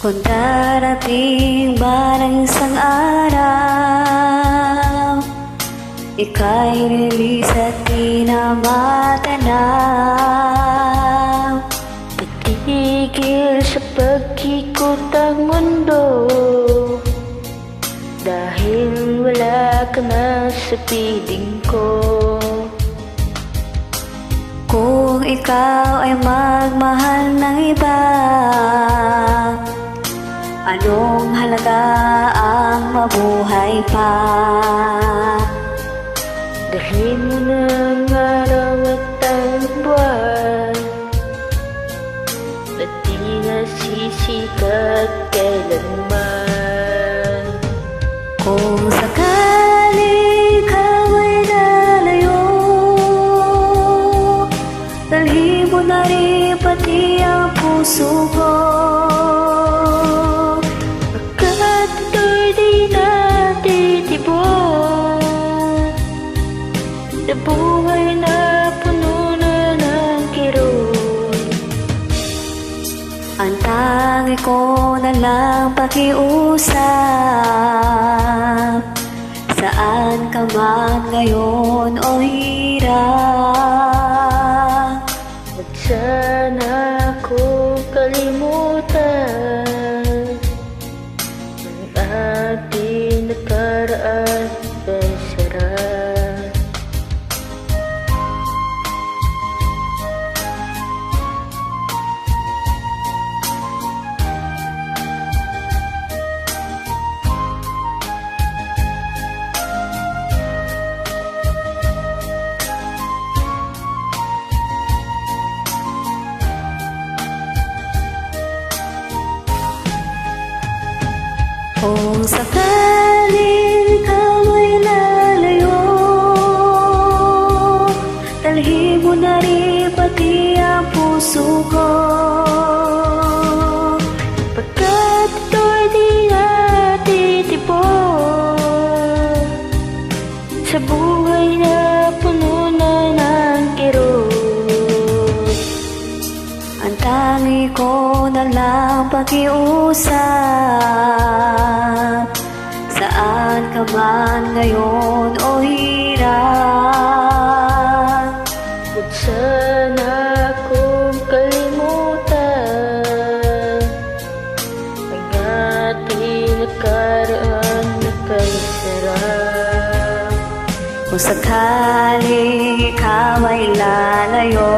Kung darating ba ng isang araw, ika'y lilis at di na matanaw, titigil sa pag-ikot ang mundo, dahil wala ka na sa piling ko. Kung ikaw ay magmahal ng iba, anong halaga ang mabuhay pa? Dalhin mo ng araw at ang buwan, at di nasisikat kailanman. Kung sakali ikaw ay lalayo, dalhin mo na rin pati ang puso ko. Sa buhay na puno na ng kirot, ang tangi ko na lang pakiusap, saan ka man ngayon o hirap. At sana ko kalimutan ang ating nakaraan ay sarap. Kung sakaling ikaw ay lalayo, dalhin mo na rin pati ang puso ko. Pagkat ito'y di natitipon sa buhay na puno na ng kirot, ang tangi ko na lang pakiusap, saan ka man ngayon o hirap. Huwag sana kong kalimutan ang ating nakaraan na kay sarap. Kung sakaling ikaw ay lalayo,